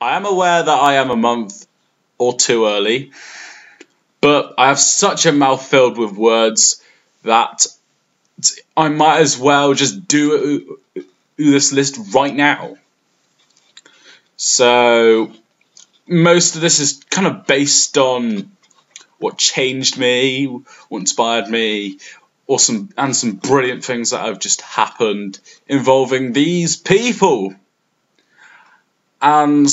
I am aware that I am a month or two early, but I have such a mouth filled with words that I might as well just do this list right now. So, most of this is kind of based on what changed me, what inspired me, or some brilliant things that have just happened involving these people. And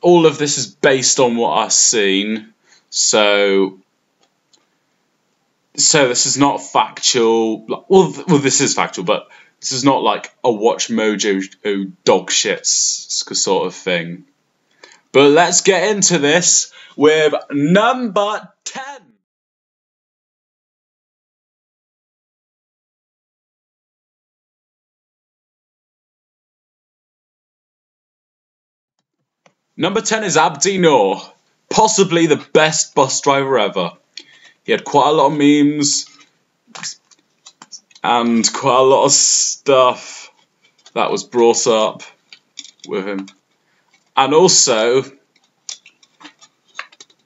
all of this is based on what I've seen, so this is not factual. Well, this is factual, but this is not like a Watch Mojo dog shit sort of thing. But let's get into this with number 10. Number 10 is Abdi, possibly the best bus driver ever. He had quite a lot of memes and quite a lot of stuff that was brought up with him. And also,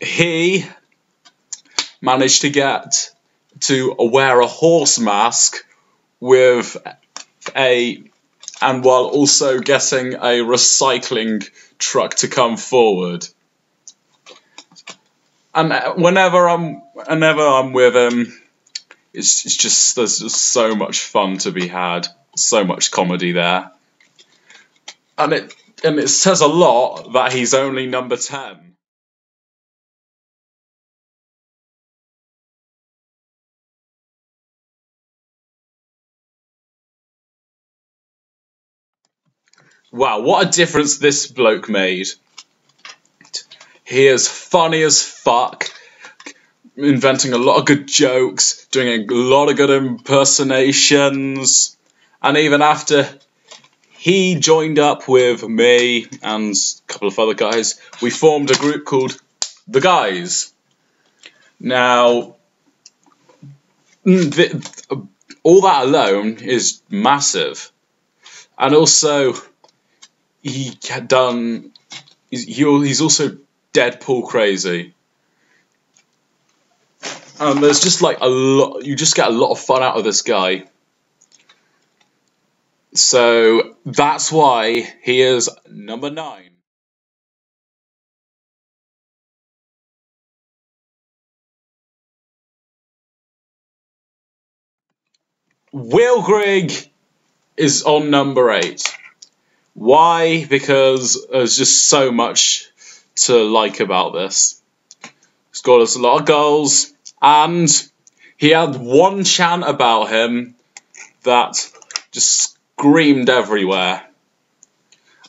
he managed to get to wear a horse mask and while also getting a recycling truck to come forward. And whenever I'm with him, it's just there's just so much fun to be had, so much comedy there, and it says a lot that he's only number 10. Wow, what a difference this bloke made. He is funny as fuck, inventing a lot of good jokes, doing a lot of good impersonations, and even after he joined up with me and a couple of other guys, we formed a group called The Guys. Now, all that alone is massive, and also he's also Deadpool crazy. There's just like a lot. You just get a lot of fun out of this guy. So that's why he is number 9. Grigg is on number 8. Why? Because there's just so much to like about this. He scored us a lot of goals, and he had one chant about him that just screamed everywhere.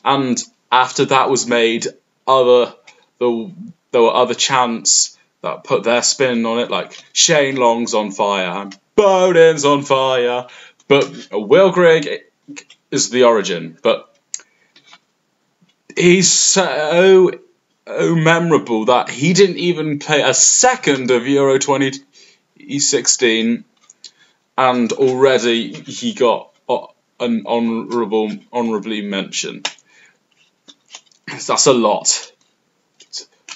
And after that was made, there were other chants that put their spin on it, like Shane Long's on fire and Bowden's on fire. But Grigg is the origin. But he's so memorable that he didn't even play a second of Euro 2016, and already he got an honourably mention. That's a lot.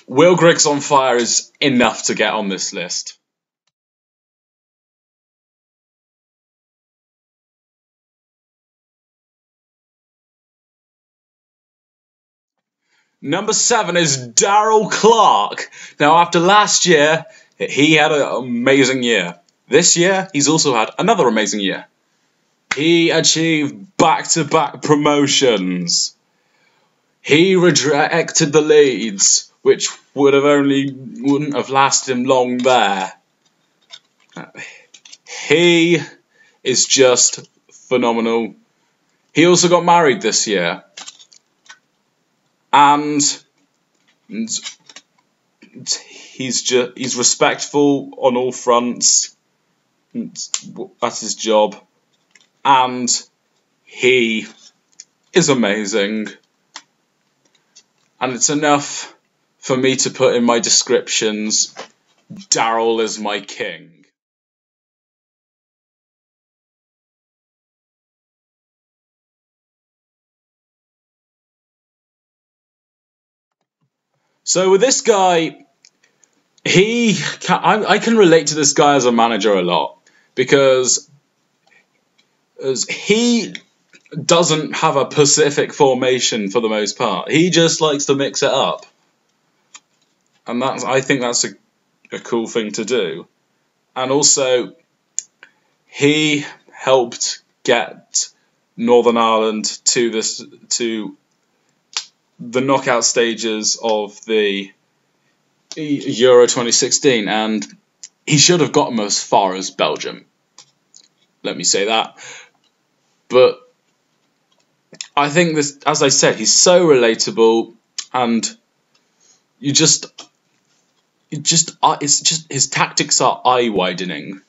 Grigg's on fire is enough to get on this list. Number 7 is Darrell Clarke. Now, after last year, he had an amazing year. This year, he's also had another amazing year. He achieved back-to-back promotions. He redirected the Leeds, which wouldn't have lasted him long there. He is just phenomenal. He also got married this year. And he's respectful on all fronts. That's his job. And he is amazing. And it's enough for me to put in my descriptions, Darrell is my king. So with this guy, I can relate to this guy as a manager a lot, because he doesn't have a specific formation for the most part. He just likes to mix it up, and I think that's a cool thing to do. And also, he helped get Northern Ireland to the knockout stages of the Euro 2016, and he should have gotten as far as Belgium. Let me say that. But I think this, as I said, he's so relatable, and it's just his tactics are eye-widening.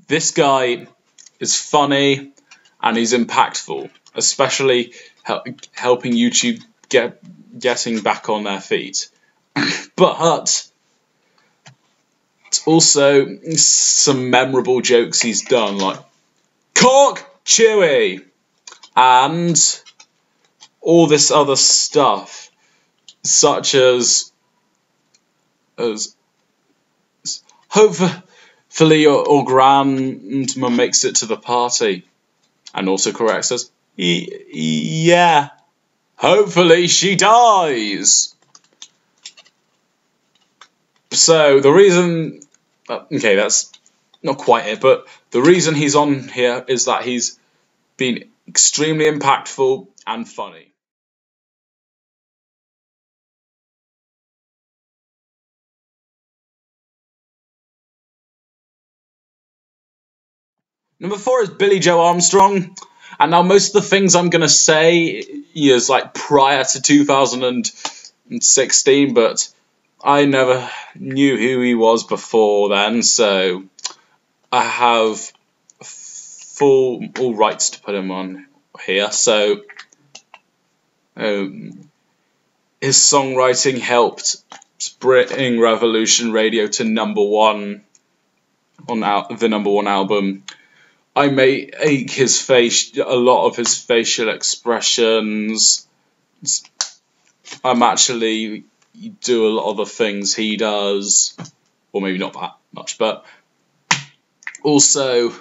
This guy is funny and he's impactful, especially helping YouTube getting back on their feet. But it's also some memorable jokes he's done, like Cork Chewy and all this other stuff, such as hopefully your grandma makes it to the party, and also corrects us. Yeah, hopefully she dies. So the reason, okay, that's not quite it, but the reason he's on here is that he's been extremely impactful and funny. Number 4 is Billie Joe Armstrong. And now most of the things I'm going to say is like prior to 2016, but I never knew who he was before then, so I have all rights to put him on here. So his songwriting helped bring Revolution Radio to #1 on the #1 album. I make a lot of his facial expressions. I'm actually do a lot of the things he does, or maybe not that much, but also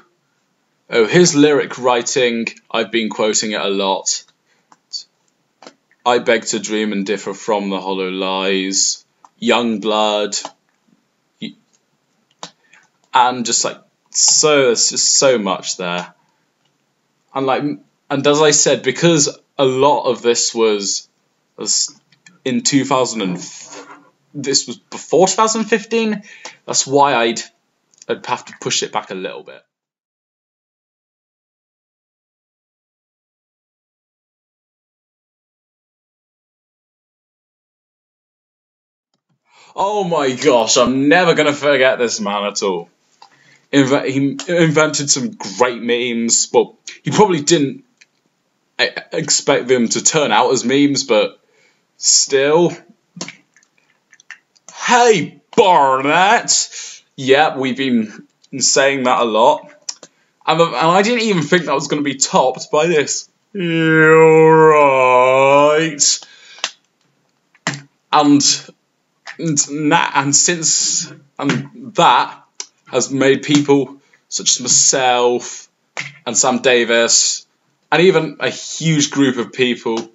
his lyric writing. I've been quoting it a lot. I beg to dream and differ from the hollow lies. Youngblood, and just like. So there's just so much there, and as I said, because a lot of this was in 2000, this was before 2015. That's why I'd have to push it back a little bit. Oh my gosh, I'm never gonna forget this man at all. He invented some great memes. Well, he probably didn't expect them to turn out as memes, but still. Hey, Barnett! Yeah, we've been saying that a lot. And I didn't even think that was going to be topped by this. You're right. And since that has made people such as myself and Sam Davis, and even a huge group of people,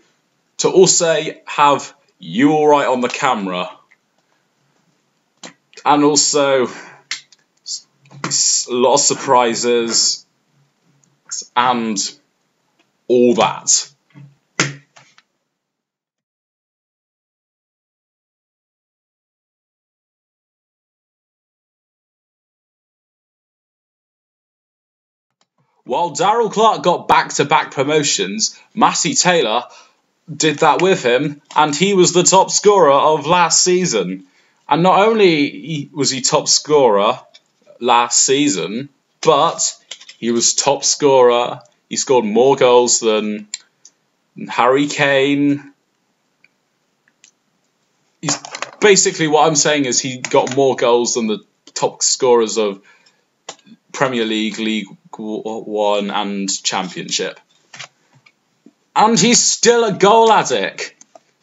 to also have You Alright on the camera. And also a lot of surprises and all that. While Darrell Clarke got back-to-back promotions, Matty Taylor did that with him, and he was the top scorer of last season. And not only was he top scorer last season, but he was top scorer. He scored more goals than Harry Kane. Basically, what I'm saying is he got more goals than the top scorers of Premier League, League One, and Championship. And he's still a goal addict.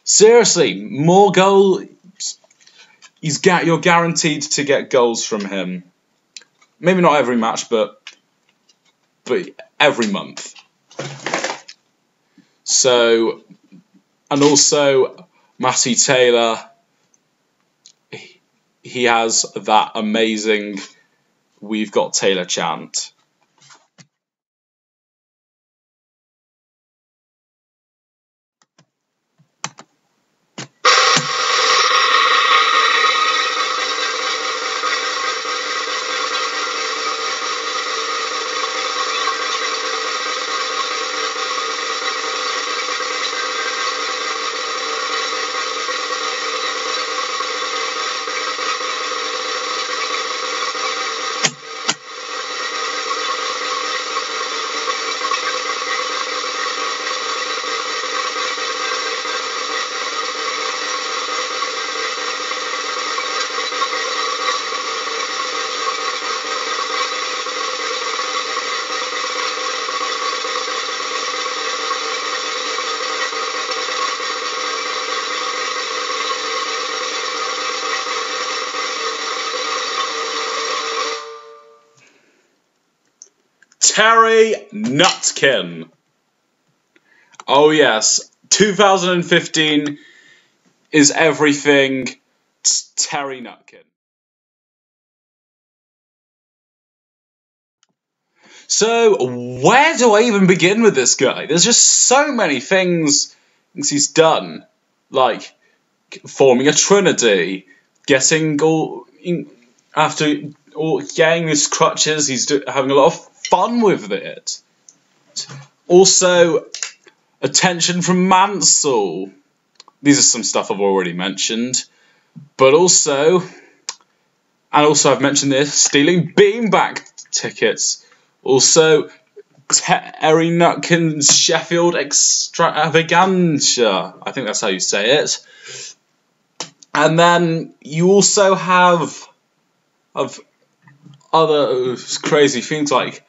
Seriously, more goals. You're guaranteed to get goals from him. Maybe not every match, but every month. So, and also Matty Taylor, he has that amazing "We've Got Taylor" chant. Terry Nutkin. Oh yes, 2015 is everything Terry Nutkin. So, where do I even begin with this guy? There's just so many things he's done, like forming a trinity, getting getting his crutches, he's having a lot of fun with it. Also, attention from Mansell. These are some stuff I've already mentioned, but also I've mentioned this, stealing beanbag tickets. Also, Terry Nutkin's Sheffield extravaganza. I think that's how you say it. And then you also have other crazy things like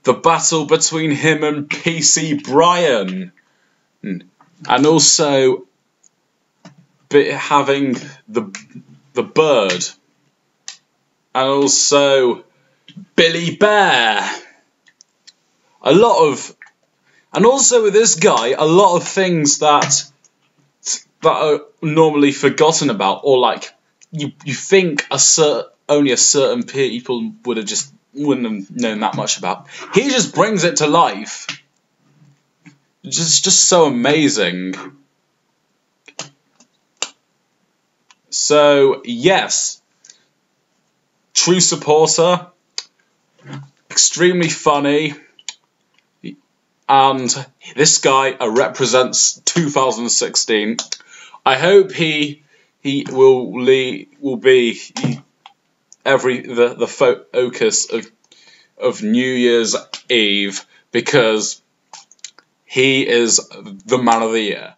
the battle between him and PC Brian, and also having the bird, and also Billy Bear. And also with this guy, a lot of things that are normally forgotten about, or like you think only a certain people wouldn't have known that much about. He just brings it to life. Just so amazing. So yes, true supporter, extremely funny, and this guy represents 2016. I hope he will be the focus of New Year's Eve, because he is the man of the year.